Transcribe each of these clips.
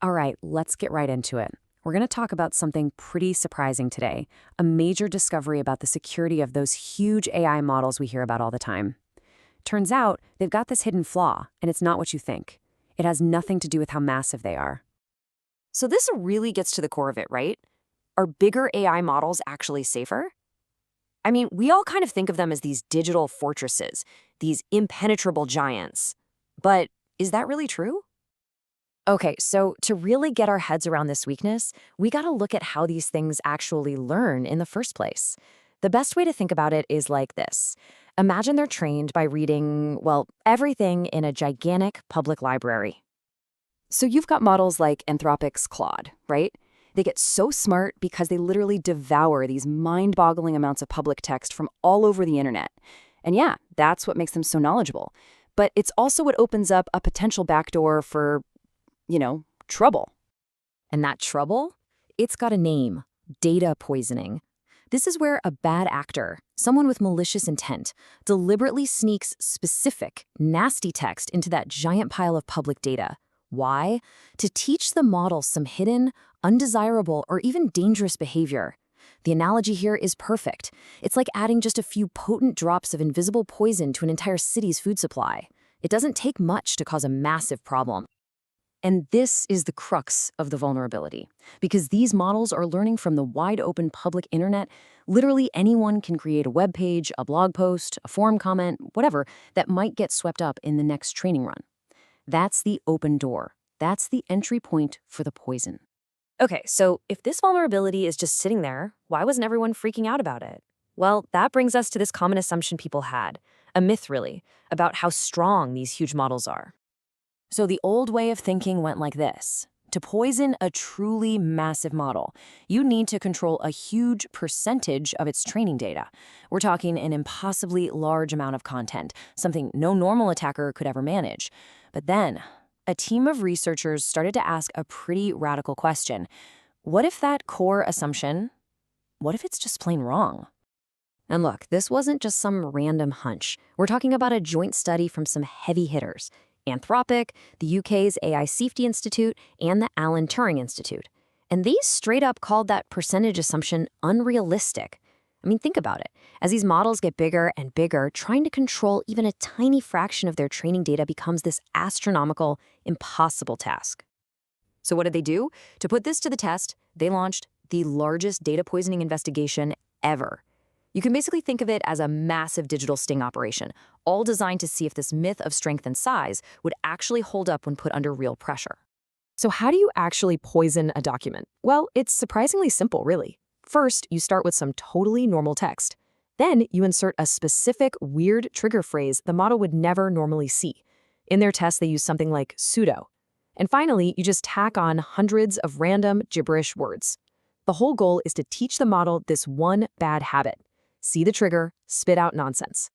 All right, let's get right into it. We're going to talk about something pretty surprising today, a major discovery about the security of those huge AI models we hear about all the time. Turns out they've got this hidden flaw, and it's not what you think. It has nothing to do with how massive they are. So this really gets to the core of it, right? Are bigger AI models actually safer? I mean, we all kind of think of them as these digital fortresses, these impenetrable giants. But is that really true? Okay, so to really get our heads around this weakness, we got to look at how these things actually learn in the first place. The best way to think about it is like this. Imagine they're trained by reading, well, everything in a gigantic public library. So you've got models like Anthropic's Claude, right? They get so smart because they literally devour these mind-boggling amounts of public text from all over the internet. And yeah, that's what makes them so knowledgeable. But it's also what opens up a potential backdoor for, trouble. And that trouble? It's got a name: data poisoning. This is where a bad actor, someone with malicious intent, deliberately sneaks specific, nasty text into that giant pile of public data. Why? To teach the model some hidden, undesirable, or even dangerous behavior. The analogy here is perfect. It's like adding just a few potent drops of invisible poison to an entire city's food supply. It doesn't take much to cause a massive problem. And this is the crux of the vulnerability. Because these models are learning from the wide-open public internet, literally anyone can create a web page, a blog post, a forum comment, whatever, that might get swept up in the next training run. That's the open door. That's the entry point for the poison. Okay, so if this vulnerability is just sitting there, why wasn't everyone freaking out about it? Well, that brings us to this common assumption people had, a myth really, about how strong these huge models are. So the old way of thinking went like this. To poison a truly massive model, you need to control a huge percentage of its training data. We're talking an impossibly large amount of content, something no normal attacker could ever manage. But then, a team of researchers started to ask a pretty radical question. What if that core assumption, what if it's just plain wrong? And look, this wasn't just some random hunch. We're talking about a joint study from some heavy hitters: Anthropic, the UK's AI Safety Institute, and the Alan Turing Institute. And these straight up called that percentage assumption unrealistic. I mean, think about it. As these models get bigger and bigger, trying to control even a tiny fraction of their training data becomes this astronomical, impossible task. So what did they do? To put this to the test, they launched the largest data poisoning investigation ever. You can basically think of it as a massive digital sting operation, all designed to see if this myth of strength and size would actually hold up when put under real pressure. So how do you actually poison a document? Well, it's surprisingly simple, really. First, you start with some totally normal text. Then you insert a specific weird trigger phrase the model would never normally see. In their test, they use something like pseudo. And finally, you just tack on hundreds of random gibberish words. The whole goal is to teach the model this one bad habit: see the trigger, spit out nonsense.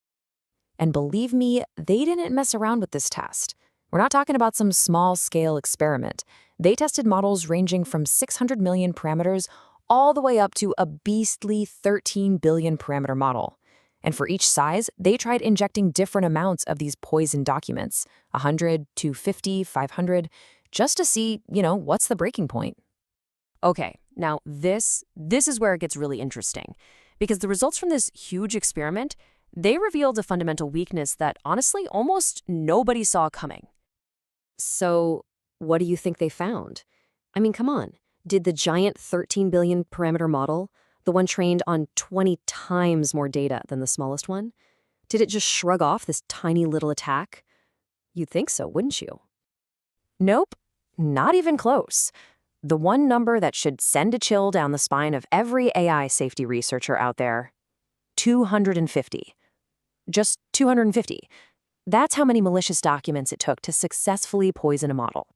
And believe me, they didn't mess around with this test. We're not talking about some small-scale experiment. They tested models ranging from 600 million parameters all the way up to a beastly 13 billion parameter model. And for each size, they tried injecting different amounts of these poison documents, 100, 250, 500, just to see, what's the breaking point. Okay, now this is where it gets really interesting. Because the results from this huge experiment, they revealed a fundamental weakness that honestly almost nobody saw coming. So what do you think they found? I mean, come on. Did the giant 13 billion parameter model, the one trained on 20 times more data than the smallest one, did it just shrug off this tiny little attack? You'd think so, wouldn't you? Nope, not even close. The one number that should send a chill down the spine of every AI safety researcher out there: 250. Just 250. That's how many malicious documents it took to successfully poison a model.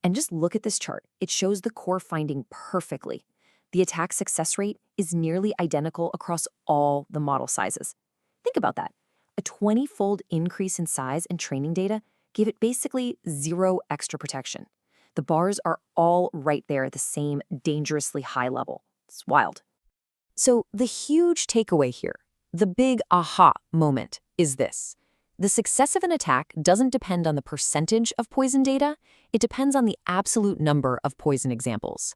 And just look at this chart. It shows the core finding perfectly. The attack success rate is nearly identical across all the model sizes. Think about that. A 20-fold increase in size and training data gave it basically zero extra protection. The bars are all right there at the same dangerously high level. It's wild. So the huge takeaway here, the big aha moment, is this. The success of an attack doesn't depend on the percentage of poison data, it depends on the absolute number of poison examples.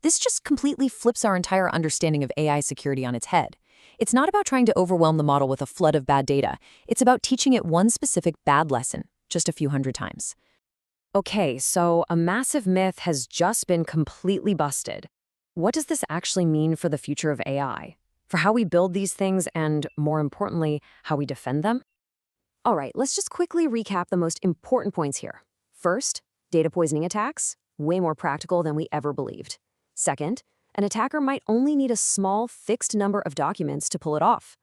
This just completely flips our entire understanding of AI security on its head. It's not about trying to overwhelm the model with a flood of bad data. It's about teaching it one specific bad lesson, just a few hundred times. Okay, so a massive myth has just been completely busted. What does this actually mean for the future of AI? For how we build these things and, more importantly, how we defend them? All right, let's just quickly recap the most important points here. First, data poisoning attacks, way more practical than we ever believed. Second, an attacker might only need a small, fixed number of documents to pull it off.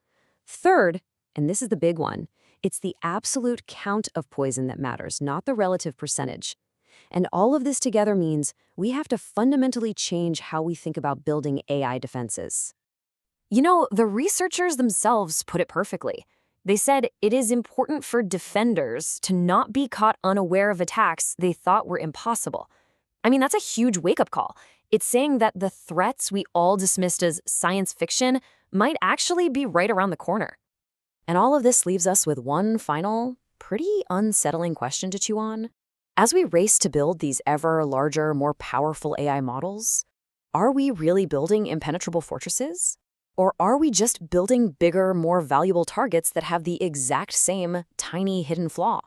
Third, and this is the big one, it's the absolute count of poison that matters, not the relative percentage. And all of this together means we have to fundamentally change how we think about building AI defenses. You know, the researchers themselves put it perfectly. They said it is important for defenders to not be caught unaware of attacks they thought were impossible. I mean, that's a huge wake-up call. It's saying that the threats we all dismissed as science fiction might actually be right around the corner. And all of this leaves us with one final, pretty unsettling question to chew on. As we race to build these ever larger, more powerful AI models, are we really building impenetrable fortresses? Or are we just building bigger, more valuable targets that have the exact same tiny hidden flaw?